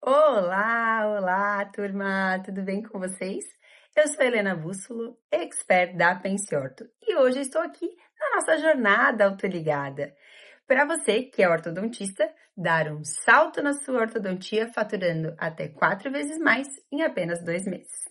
Olá, olá, turma, tudo bem com vocês? Eu sou Helena Bússolo, expert da Pensiorto, e hoje estou aqui na nossa jornada autoligada, para você que é ortodontista, dar um salto na sua ortodontia faturando até 4 vezes mais em apenas 2 meses.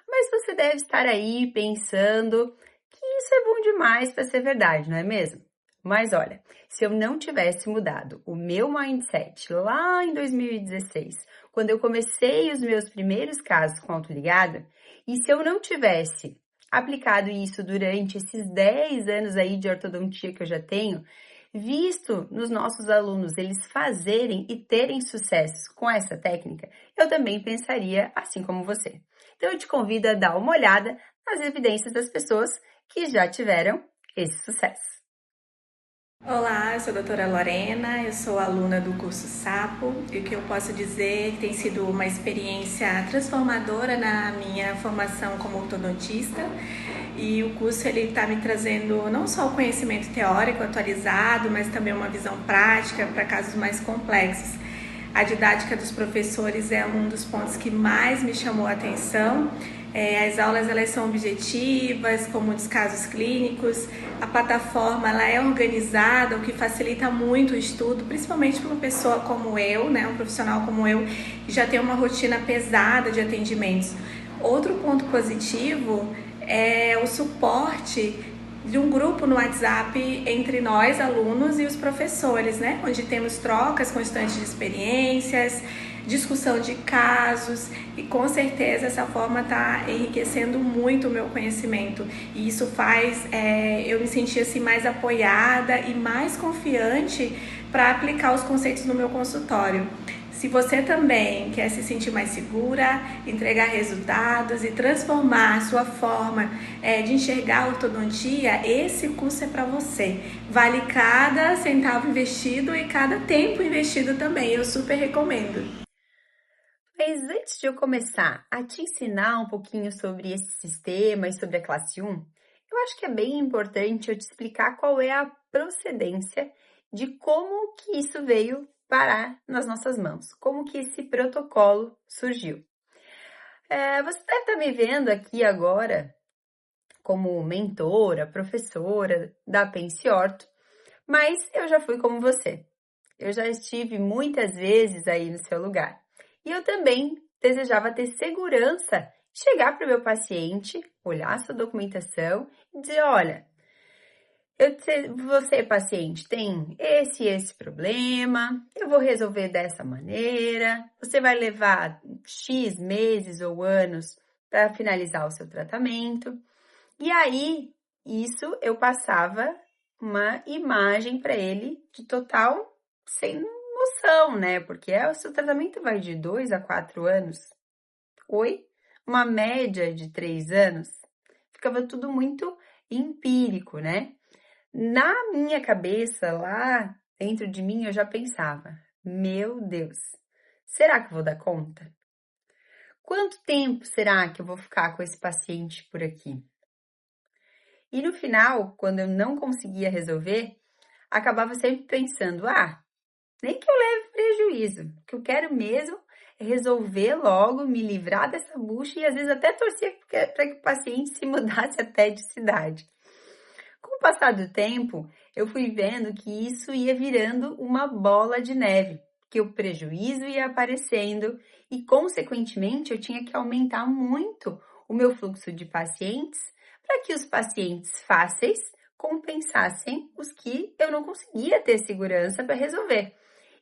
Mas você deve estar aí pensando que isso é bom demais para ser verdade, não é mesmo? Mas olha, se eu não tivesse mudado o meu mindset lá em 2016, quando eu comecei os meus primeiros casos com autoligado, e se eu não tivesse aplicado isso durante esses 10 anos aí de ortodontia que eu já tenho, visto nos nossos alunos eles fazerem e terem sucesso com essa técnica, eu também pensaria assim como você. Então eu te convido a dar uma olhada nas evidências das pessoas que já tiveram esse sucesso. Olá, eu sou a doutora Lorena, eu sou aluna do curso SAPO e o que eu posso dizer é que tem sido uma experiência transformadora na minha formação como ortodontista e o curso ele está me trazendo não só o conhecimento teórico atualizado, mas também uma visão prática para casos mais complexos. A didática dos professores é um dos pontos que mais me chamou a atenção. As aulas elas são objetivas, com muitos casos clínicos. A plataforma ela é organizada, o que facilita muito o estudo, principalmente para uma pessoa como eu, né, um profissional como eu, que já tem uma rotina pesada de atendimentos. Outro ponto positivo é o suporte de um grupo no WhatsApp entre nós, alunos, e os professores, né? Onde temos trocas constantes de experiências, discussão de casos e com certeza essa forma está enriquecendo muito o meu conhecimento e isso faz eu me sentir assim mais apoiada e mais confiante para aplicar os conceitos no meu consultório. Se você também quer se sentir mais segura, entregar resultados e transformar a sua forma de enxergar a ortodontia, esse curso é para você. Vale cada centavo investido e cada tempo investido também, eu super recomendo. Mas antes de eu começar a te ensinar um pouquinho sobre esse sistema e sobre a classe 1, eu acho que é bem importante eu te explicar qual é a procedência de como que isso veio parar nas nossas mãos, como que esse protocolo surgiu. Você deve estar me vendo aqui agora como mentora, professora da Pensiorto, mas eu já fui como você. Eu já estive muitas vezes aí no seu lugar. E eu também desejava ter segurança, chegar para o meu paciente, olhar sua documentação e dizer, olha, você, paciente, tem esse problema, eu vou resolver dessa maneira, você vai levar X meses ou anos para finalizar o seu tratamento. E aí, isso eu passava uma imagem para ele de total sem noção, né? Porque o seu tratamento vai de 2 a 4 anos. Oi? Uma média de 3 anos. Ficava tudo muito empírico, né? Na minha cabeça, lá dentro de mim, eu já pensava, meu Deus, será que eu vou dar conta? Quanto tempo será que eu vou ficar com esse paciente por aqui? E no final, quando eu não conseguia resolver, acabava sempre pensando, nem que eu leve prejuízo, o que eu quero mesmo é resolver logo, me livrar dessa bucha e às vezes até torcer para que o paciente se mudasse até de cidade. Com o passar do tempo, eu fui vendo que isso ia virando uma bola de neve, que o prejuízo ia aparecendo e, consequentemente, eu tinha que aumentar muito o meu fluxo de pacientes para que os pacientes fáceis compensassem os que eu não conseguia ter segurança para resolver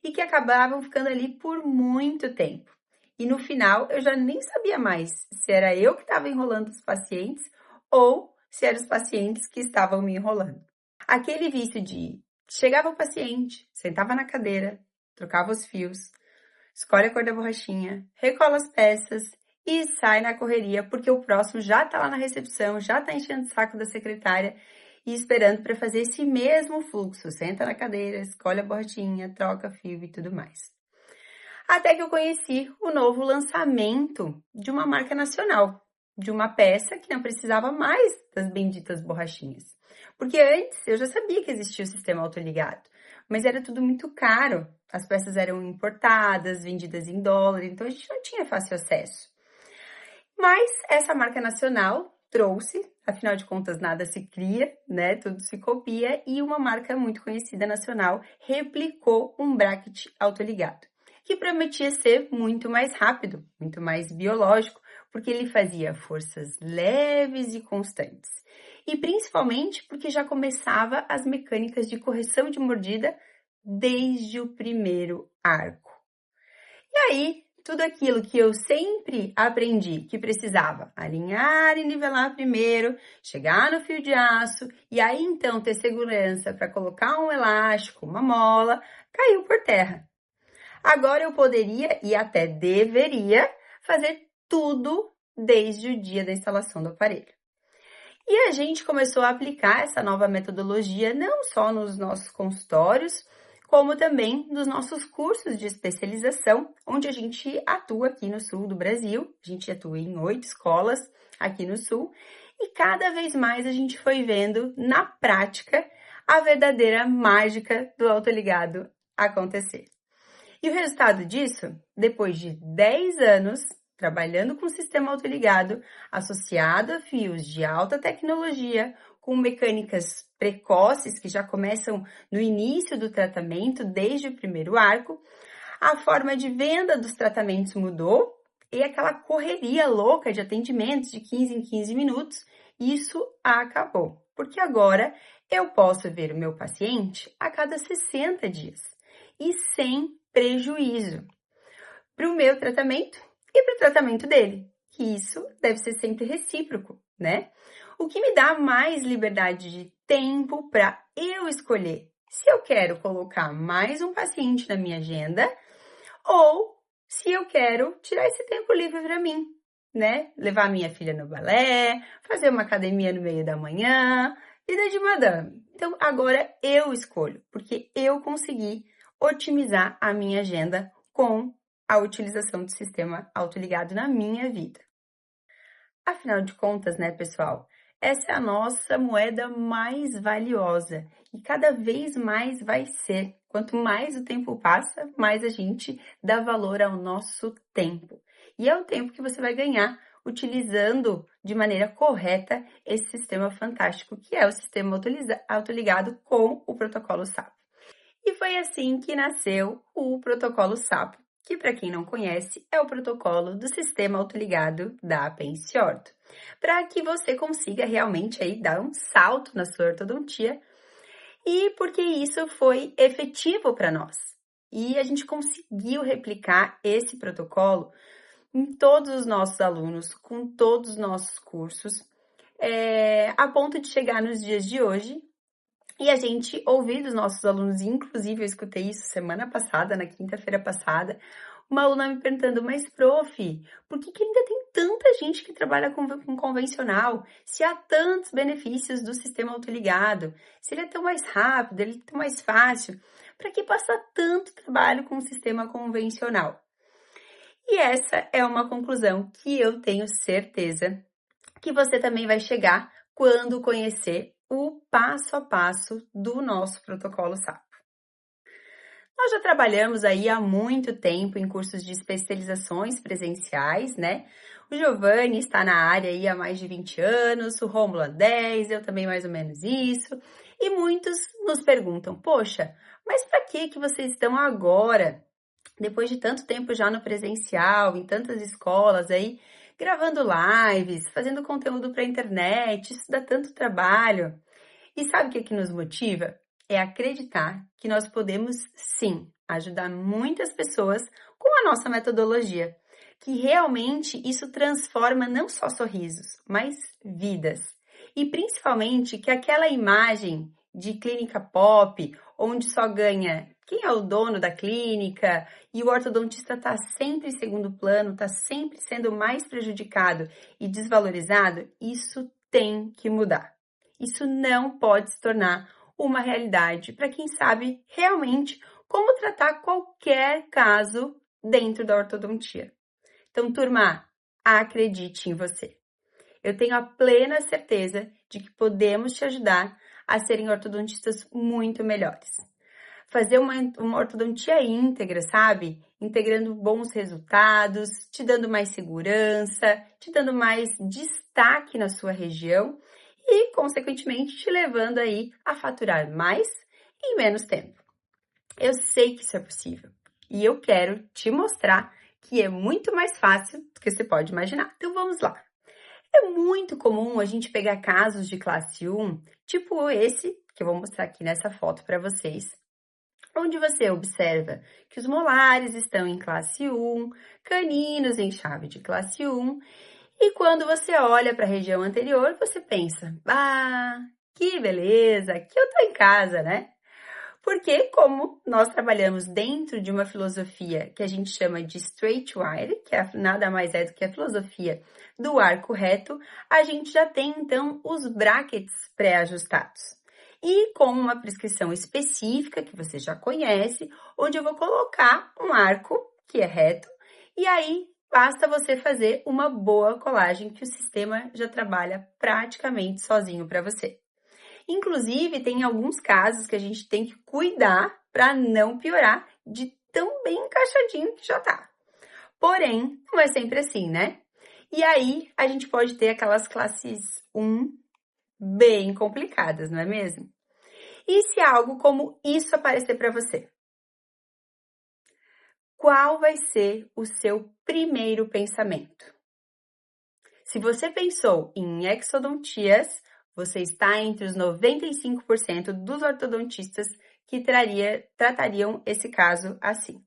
e que acabavam ficando ali por muito tempo. E no final, eu já nem sabia mais se era eu que estava enrolando os pacientes ou se eram os pacientes que estavam me enrolando. Aquele vício de chegava o paciente, sentava na cadeira, trocava os fios, escolhe a cor da borrachinha, recola as peças e sai na correria, porque o próximo já está lá na recepção, já está enchendo o saco da secretária e esperando para fazer esse mesmo fluxo. Senta na cadeira, escolhe a borrachinha, troca fio e tudo mais. Até que eu conheci o novo lançamento de uma marca nacional, de uma peça que não precisava mais das benditas borrachinhas. Porque antes eu já sabia que existia o sistema autoligado, mas era tudo muito caro. As peças eram importadas, vendidas em dólar, então a gente não tinha fácil acesso. Mas essa marca nacional trouxe, afinal de contas, nada se cria, né? Tudo se copia, e uma marca muito conhecida nacional replicou um bracket autoligado, que prometia ser muito mais rápido, muito mais biológico, porque ele fazia forças leves e constantes. E principalmente porque já começava as mecânicas de correção de mordida desde o primeiro arco. E aí, tudo aquilo que eu sempre aprendi que precisava alinhar e nivelar primeiro, chegar no fio de aço e aí então ter segurança para colocar um elástico, uma mola, caiu por terra. Agora eu poderia e até deveria fazer tudo desde o dia da instalação do aparelho. E a gente começou a aplicar essa nova metodologia não só nos nossos consultórios, como também nos nossos cursos de especialização, onde a gente atua aqui no sul do Brasil. A gente atua em 8 escolas aqui no sul, e cada vez mais a gente foi vendo na prática a verdadeira mágica do autoligado acontecer. E o resultado disso, depois de 10 anos trabalhando com o sistema autoligado, associado a fios de alta tecnologia, com mecânicas precoces que já começam no início do tratamento, desde o primeiro arco, a forma de venda dos tratamentos mudou e aquela correria louca de atendimentos de 15 em 15 minutos, isso acabou. Porque agora eu posso ver o meu paciente a cada 60 dias e sem prejuízo para o meu tratamento e para o tratamento dele, que isso deve ser sempre recíproco, né? O que me dá mais liberdade de tempo para eu escolher se eu quero colocar mais um paciente na minha agenda ou se eu quero tirar esse tempo livre para mim, né? Levar minha filha no balé, fazer uma academia no meio da manhã, vida de madame. Então agora eu escolho, porque eu consegui otimizar a minha agenda com a utilização do sistema autoligado na minha vida. Afinal de contas, né, pessoal? Essa é a nossa moeda mais valiosa e cada vez mais vai ser. Quanto mais o tempo passa, mais a gente dá valor ao nosso tempo. E é o tempo que você vai ganhar utilizando de maneira correta esse sistema fantástico que é o sistema autoligado com o protocolo SAP. E foi assim que nasceu o protocolo SAP, que para quem não conhece é o protocolo do sistema autoligado da Pense Orto, para que você consiga realmente aí dar um salto na sua ortodontia e porque isso foi efetivo para nós. E a gente conseguiu replicar esse protocolo em todos os nossos alunos, com todos os nossos cursos, a ponto de chegar nos dias de hoje e a gente ouvir dos nossos alunos, inclusive eu escutei isso semana passada, na quinta-feira passada, uma aluna me perguntando, mas prof, por que ainda tem tanta gente que trabalha com convencional? Se há tantos benefícios do sistema autoligado, se ele é tão mais rápido, ele é tão mais fácil, para que passar tanto trabalho com o sistema convencional? E essa é uma conclusão que eu tenho certeza que você também vai chegar quando conhecer o passo a passo do nosso protocolo SAP. Nós já trabalhamos aí há muito tempo em cursos de especializações presenciais, né? O Giovanni está na área aí há mais de 20 anos, o Rômulo há 10, eu também mais ou menos isso. E muitos nos perguntam, poxa, mas para que vocês estão agora, depois de tanto tempo já no presencial, em tantas escolas aí, gravando lives, fazendo conteúdo para a internet, isso dá tanto trabalho. E sabe o que nos motiva? É acreditar que nós podemos, sim, ajudar muitas pessoas com a nossa metodologia, que realmente isso transforma não só sorrisos, mas vidas. E principalmente que aquela imagem de clínica pop, onde só ganha quem é o dono da clínica e o ortodontista está sempre em segundo plano, está sempre sendo mais prejudicado e desvalorizado, isso tem que mudar. Isso não pode se tornar uma realidade para quem sabe realmente como tratar qualquer caso dentro da ortodontia. Então, turma, acredite em você. Eu tenho a plena certeza de que podemos te ajudar a serem ortodontistas muito melhores. fazer uma ortodontia íntegra, sabe? Integrando bons resultados, te dando mais segurança, te dando mais destaque na sua região e, consequentemente, te levando aí a faturar mais em menos tempo. Eu sei que isso é possível e eu quero te mostrar que é muito mais fácil do que você pode imaginar. Então vamos lá. É muito comum a gente pegar casos de classe 1, tipo esse que eu vou mostrar aqui nessa foto para vocês, onde você observa que os molares estão em classe 1, caninos em chave de classe 1, e quando você olha para a região anterior, você pensa, ah, que beleza, aqui eu tô em casa, né? Porque como nós trabalhamos dentro de uma filosofia que a gente chama de straight wire, que nada mais é do que a filosofia do arco reto, a gente já tem então os brackets pré-ajustados. E com uma prescrição específica que você já conhece, onde eu vou colocar um arco que é reto, e aí basta você fazer uma boa colagem que o sistema já trabalha praticamente sozinho para você. Inclusive, tem alguns casos que a gente tem que cuidar para não piorar de tão bem encaixadinho que já tá. Porém, não é sempre assim, né? E aí, a gente pode ter aquelas classes 1 bem complicadas, não é mesmo? E se algo como isso aparecer para você? Qual vai ser o seu primeiro pensamento? Se você pensou em exodontias, você está entre os 95% dos ortodontistas que tratariam esse caso assim.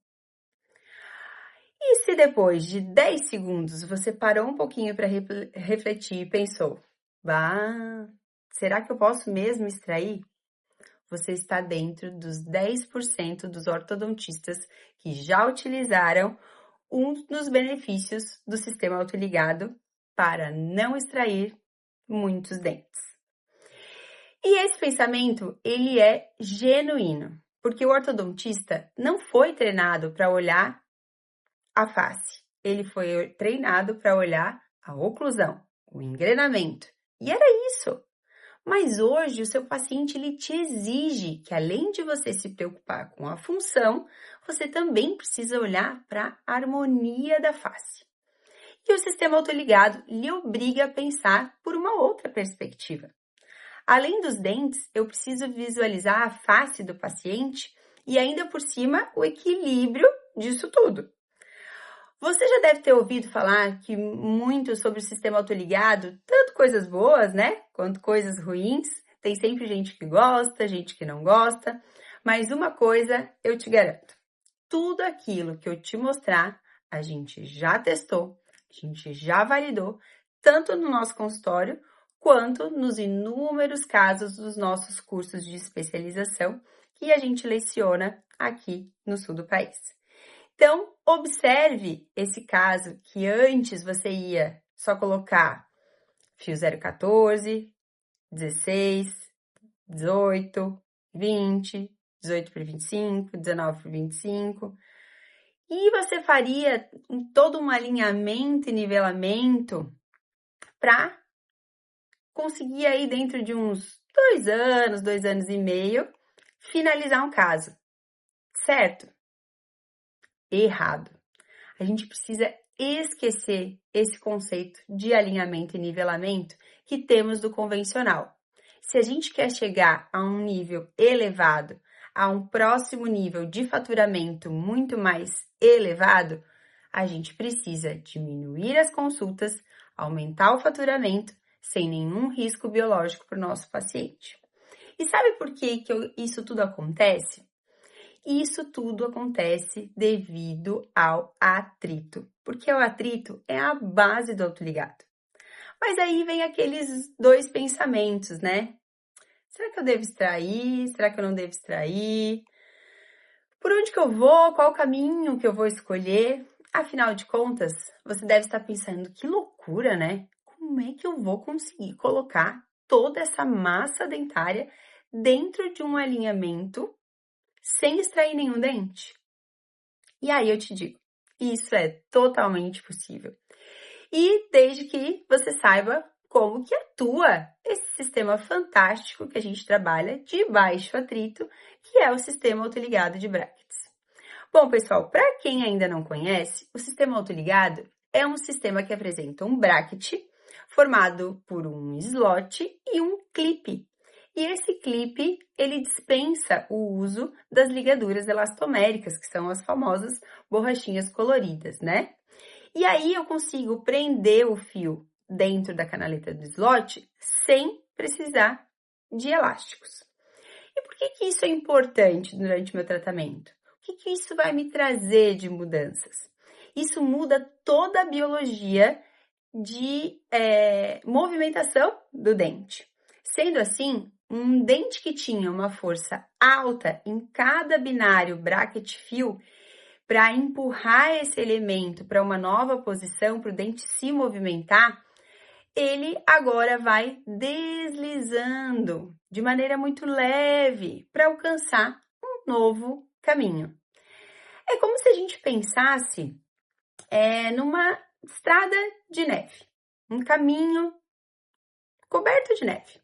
E se depois de 10 segundos você parou um pouquinho para refletir e pensou, bah, será que eu posso mesmo extrair? Você está dentro dos 10% dos ortodontistas que já utilizaram um dos benefícios do sistema autoligado para não extrair muitos dentes. E esse pensamento, ele é genuíno, porque o ortodontista não foi treinado para olhar a face, ele foi treinado para olhar a oclusão, o engrenamento, e era isso. Mas hoje o seu paciente ele te exige que além de você se preocupar com a função, você também precisa olhar para a harmonia da face. E o sistema autoligado lhe obriga a pensar por uma outra perspectiva. Além dos dentes, eu preciso visualizar a face do paciente e ainda por cima o equilíbrio disso tudo. Você já deve ter ouvido falar que muito sobre o sistema autoligado, tanto coisas boas, né, quanto coisas ruins. Tem sempre gente que gosta, gente que não gosta, mas uma coisa eu te garanto. Tudo aquilo que eu te mostrar, a gente já testou, a gente já validou, tanto no nosso consultório, quanto nos inúmeros casos dos nossos cursos de especialização que a gente leciona aqui no sul do país. Então, observe esse caso que antes você ia só colocar fio 014, 16, 18, 20, 18 por 25, 19 por 25. E você faria todo um alinhamento e nivelamento para conseguir aí dentro de uns 2 anos e meio, finalizar um caso, certo? Errado. A gente precisa esquecer esse conceito de alinhamento e nivelamento que temos do convencional. Se a gente quer chegar a um nível elevado, a um próximo nível de faturamento muito mais elevado, a gente precisa diminuir as consultas, aumentar o faturamento sem nenhum risco biológico para o nosso paciente. E sabe por que isso tudo acontece? Isso tudo acontece devido ao atrito, porque o atrito é a base do autoligado. Mas aí vem aqueles dois pensamentos, né? Será que eu devo extrair? Será que eu não devo extrair? Por onde que eu vou? Qual o caminho que eu vou escolher? Afinal de contas, você deve estar pensando, que loucura, né? Como é que eu vou conseguir colocar toda essa massa dentária dentro de um alinhamento sem extrair nenhum dente? E aí eu te digo, isso é totalmente possível. E desde que você saiba como que atua esse sistema fantástico que a gente trabalha de baixo atrito, que é o sistema autoligado de Brackets. Bom, pessoal, para quem ainda não conhece, o sistema autoligado é um sistema que apresenta um bracket formado por um slot e um clipe. E esse clipe, ele dispensa o uso das ligaduras elastoméricas, que são as famosas borrachinhas coloridas, né? E aí eu consigo prender o fio dentro da canaleta do slot sem precisar de elásticos. E por que isso é importante durante o meu tratamento? O que isso vai me trazer de mudanças? Isso muda toda a biologia de movimentação do dente. Sendo assim, um dente que tinha uma força alta em cada binário bracket-fio para empurrar esse elemento para uma nova posição, para o dente se movimentar, ele agora vai deslizando de maneira muito leve para alcançar um novo caminho. É como se a gente pensasse numa estrada de neve, um caminho coberto de neve.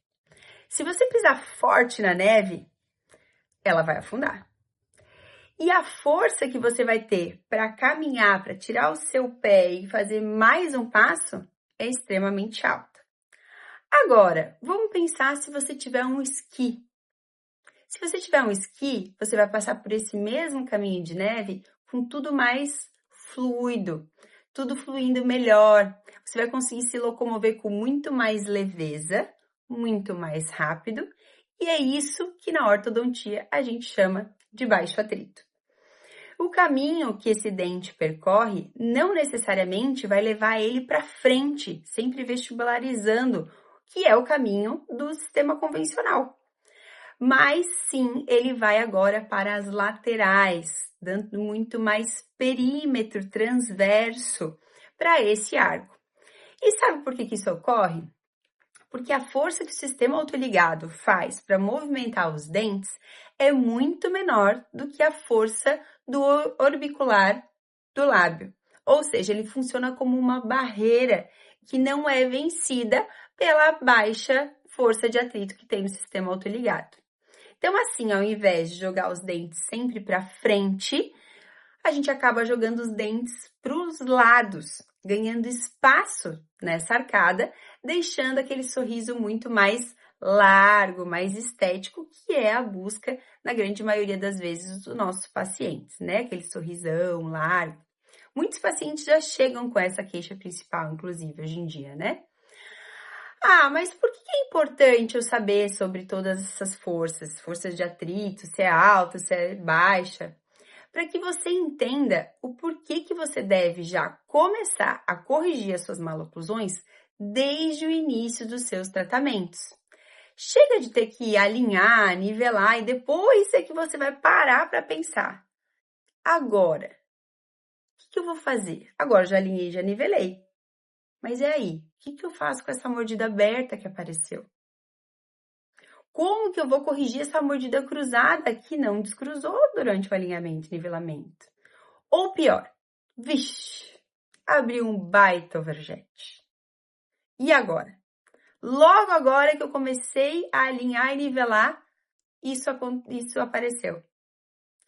Se você pisar forte na neve, ela vai afundar. E a força que você vai ter para caminhar, para tirar o seu pé e fazer mais um passo é extremamente alta. Agora, vamos pensar se você tiver um esqui. Se você tiver um esqui, você vai passar por esse mesmo caminho de neve com tudo mais fluido, tudo fluindo melhor. Você vai conseguir se locomover com muito mais leveza, muito mais rápido, e é isso que na ortodontia a gente chama de baixo atrito. O caminho que esse dente percorre não necessariamente vai levar ele para frente, sempre vestibularizando, que é o caminho do sistema convencional. Mas sim, ele vai agora para as laterais, dando muito mais perímetro transverso para esse arco. E sabe por que isso ocorre? Porque a força que o sistema autoligado faz para movimentar os dentes é muito menor do que a força do orbicular do lábio. Ou seja, ele funciona como uma barreira que não é vencida pela baixa força de atrito que tem no sistema autoligado. Então, assim, ao invés de jogar os dentes sempre para frente, a gente acaba jogando os dentes para os lados, ganhando espaço nessa arcada, deixando aquele sorriso muito mais largo, mais estético, que é a busca, na grande maioria das vezes, dos nossos pacientes, né? Aquele sorrisão largo. Muitos pacientes já chegam com essa queixa principal, inclusive, hoje em dia, né? Ah, mas por que é importante eu saber sobre todas essas forças de atrito, se é alta, se é baixa? Para que você entenda o porquê que você deve já começar a corrigir as suas maloclusões desde o início dos seus tratamentos. Chega de ter que alinhar, nivelar e depois é que você vai parar para pensar. Agora, o que eu vou fazer? Agora já alinhei, já nivelei. Mas e aí? O que eu faço com essa mordida aberta que apareceu? Como que eu vou corrigir essa mordida cruzada que não descruzou durante o alinhamento e nivelamento? Ou pior, vixe, abriu um baita overjet. E agora? Logo agora que eu comecei a alinhar e nivelar, isso apareceu.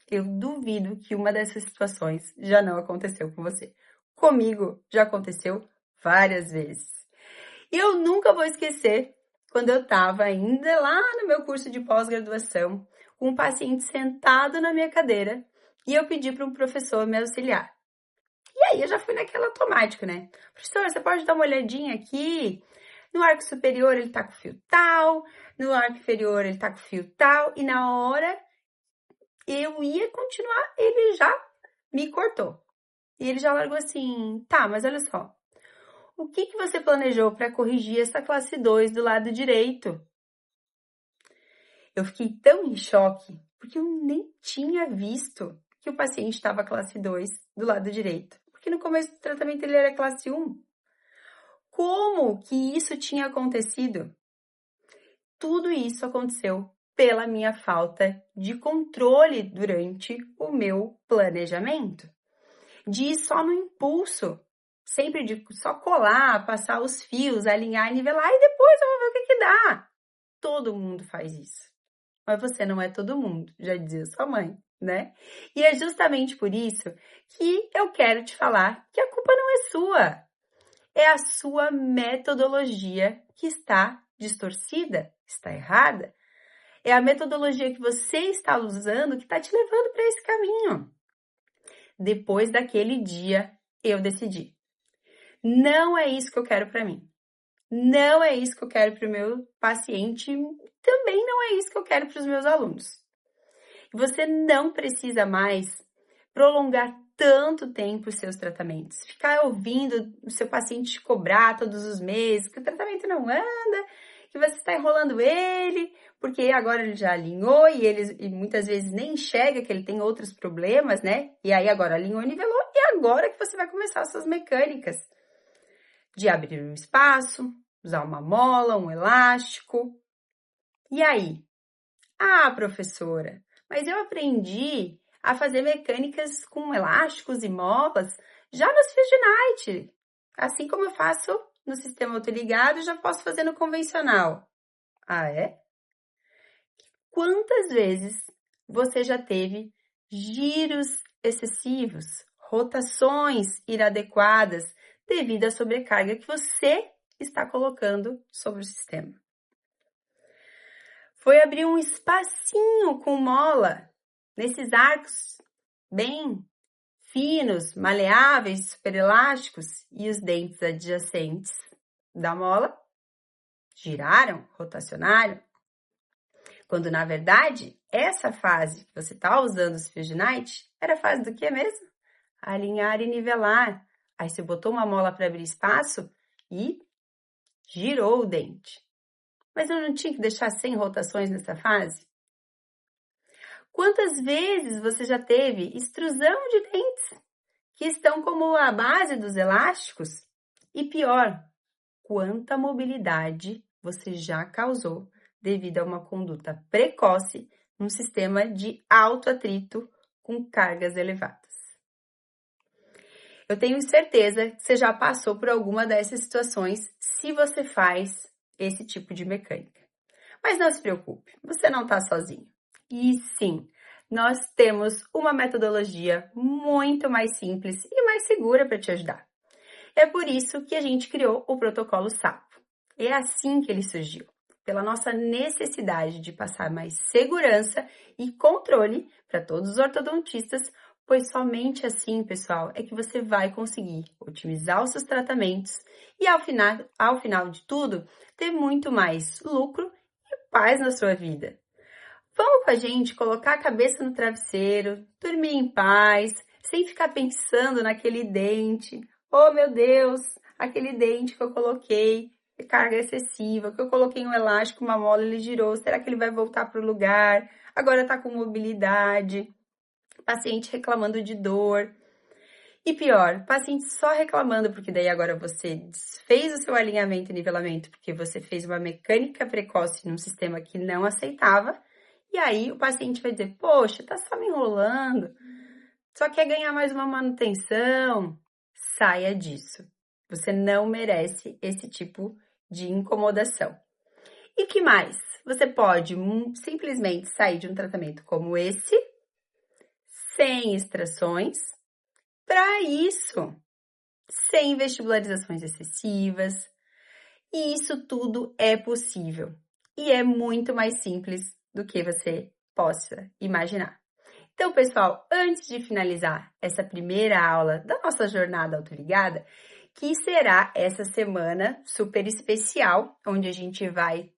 Eu duvido que uma dessas situações já não aconteceu com você. Comigo já aconteceu várias vezes. E eu nunca vou esquecer quando eu estava ainda lá no meu curso de pós-graduação, com um paciente sentado na minha cadeira, e eu pedi para um professor me auxiliar. E aí eu já fui naquela automático, né? Professor, você pode dar uma olhadinha aqui? No arco superior ele tá com fio tal, no arco inferior ele tá com fio tal, e na hora eu ia continuar, ele já me cortou. E ele já largou assim, tá, mas olha só, o que você planejou para corrigir essa classe 2 do lado direito? Eu fiquei tão em choque, porque eu nem tinha visto que o paciente estava classe 2 do lado direito. Porque no começo do tratamento ele era classe 1. Como que isso tinha acontecido? Tudo isso aconteceu pela minha falta de controle durante o meu planejamento. De ir só no impulso, sempre de só colar, passar os fios, alinhar e nivelar e depois eu vou ver o que dá. Todo mundo faz isso. Mas você não é todo mundo, já dizia sua mãe, né? E é justamente por isso que eu quero te falar que a culpa não é sua. É a sua metodologia que está distorcida, está errada. É a metodologia que você está usando que está te levando para esse caminho. Depois daquele dia, eu decidi. Não é isso que eu quero para mim. Não é isso que eu quero para o meu paciente. Também não é isso que eu quero para os meus alunos. Você não precisa mais prolongar tanto tempo os seus tratamentos. Ficar ouvindo o seu paciente te cobrar todos os meses, que o tratamento não anda, que você está enrolando ele, porque agora ele já alinhou e muitas vezes nem enxerga que ele tem outros problemas, né? E aí agora alinhou e nivelou, e agora que você vai começar as suas mecânicas de abrir um espaço, usar uma mola, um elástico. E aí? Ah, professora, mas eu aprendi a fazer mecânicas com elásticos e molas já nos fios de Knight. Assim como eu faço no sistema autoligado, já posso fazer no convencional. Ah, é? Quantas vezes você já teve giros excessivos, rotações inadequadas devido à sobrecarga que você está colocando sobre o sistema? Foi abrir um espacinho com mola nesses arcos bem finos, maleáveis, superelásticos e os dentes adjacentes da mola giraram, rotacionaram, quando na verdade essa fase que você está usando os fios de Knight era a fase do que mesmo? Alinhar e nivelar. Aí você botou uma mola para abrir espaço e girou o dente. Mas eu não tinha que deixar sem rotações nessa fase? Quantas vezes você já teve extrusão de dentes que estão como a base dos elásticos? E pior, quanta mobilidade você já causou devido a uma conduta precoce num sistema de alto atrito com cargas elevadas? Eu tenho certeza que você já passou por alguma dessas situações se você faz esse tipo de mecânica. Mas não se preocupe, você não está sozinho. E sim, nós temos uma metodologia muito mais simples e mais segura para te ajudar. É por isso que a gente criou o protocolo SAPO. É assim que ele surgiu, pela nossa necessidade de passar mais segurança e controle para todos os ortodontistas, pois somente assim, pessoal, é que você vai conseguir otimizar os seus tratamentos e ao final de tudo, ter muito mais lucro e paz na sua vida. Vamos com a gente colocar a cabeça no travesseiro, dormir em paz, sem ficar pensando naquele dente. Oh, meu Deus, aquele dente que eu coloquei, carga excessiva, que eu coloquei um elástico, uma mola, ele girou. Será que ele vai voltar para o lugar? Agora tá com mobilidade. Paciente reclamando de dor. E pior, paciente só reclamando, porque daí agora você desfez o seu alinhamento e nivelamento, porque você fez uma mecânica precoce num sistema que não aceitava. E aí o paciente vai dizer, poxa, tá só me enrolando, só quer ganhar mais uma manutenção. Saia disso. Você não merece esse tipo de incomodação. E que mais? Você pode simplesmente sair de um tratamento como esse, sem extrações, para isso, sem vestibularizações excessivas. E isso tudo é possível. E é muito mais simples do que você possa imaginar. Então, pessoal, antes de finalizar essa primeira aula da nossa jornada autoligada, que será essa semana super especial, onde a gente vai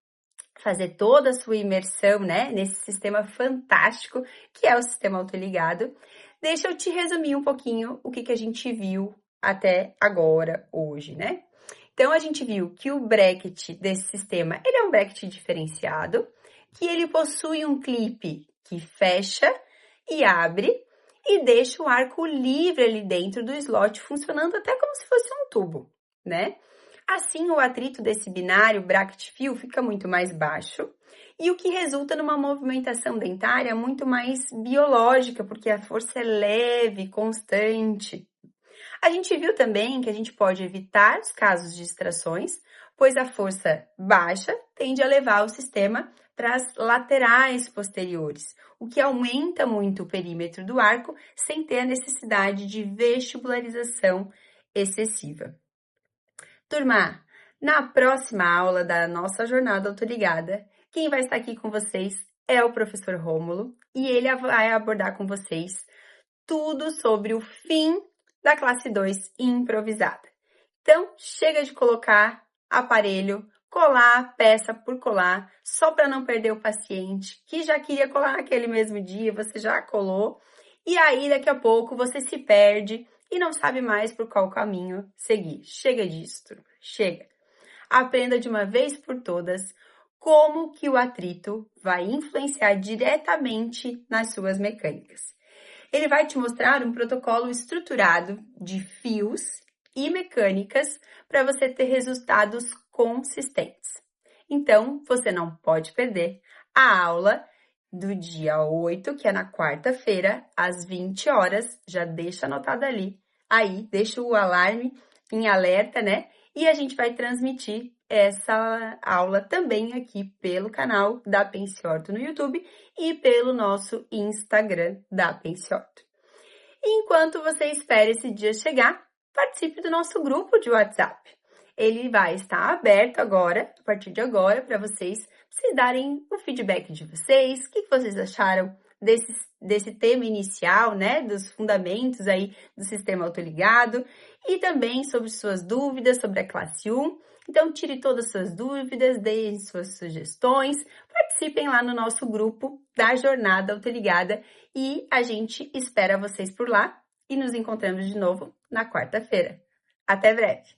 fazer toda a sua imersão, né, nesse sistema fantástico que é o sistema autoligado, deixa eu te resumir um pouquinho o que a gente viu até agora, hoje, né? Então, a gente viu que o bracket desse sistema, ele é um bracket diferenciado, que ele possui um clipe que fecha e abre e deixa o arco livre ali dentro do slot, funcionando até como se fosse um tubo, né? Assim, o atrito desse binário bracket-fio fica muito mais baixo e o que resulta numa movimentação dentária muito mais biológica, porque a força é leve, constante. A gente viu também que a gente pode evitar os casos de distrações, pois a força baixa tende a levar o sistema para as laterais posteriores, o que aumenta muito o perímetro do arco sem ter a necessidade de vestibularização excessiva. Turma, na próxima aula da nossa jornada autoligada, quem vai estar aqui com vocês é o professor Rômulo e ele vai abordar com vocês tudo sobre o fim da classe 2 improvisada. Então, chega de colocar aparelho, colar peça por colar, só para não perder o paciente, que já queria colar naquele mesmo dia, você já colou, e aí daqui a pouco você se perde e não sabe mais por qual caminho seguir. Chega disso, turma, chega. Aprenda de uma vez por todas como que o atrito vai influenciar diretamente nas suas mecânicas. Ele vai te mostrar um protocolo estruturado de fios e mecânicas para você ter resultados consistentes. Então, você não pode perder a aula do dia 8, que é na quarta-feira, às 20 horas. Já deixa anotado ali. Aí, deixa o alarme em alerta, né? E a gente vai transmitir essa aula também aqui pelo canal da Pensiorto no YouTube e pelo nosso Instagram da Pensiorto. Enquanto você espera esse dia chegar, participe do nosso grupo de WhatsApp. Ele vai estar aberto agora, a partir de agora, para vocês darem o feedback de vocês, o que vocês acharam desse tema inicial, né, dos fundamentos aí do sistema autoligado, e também sobre suas dúvidas sobre a classe 1. Então, tire todas as suas dúvidas, deem suas sugestões, participem lá no nosso grupo da Jornada Autoligada e a gente espera vocês por lá e nos encontramos de novo na quarta-feira. Até breve!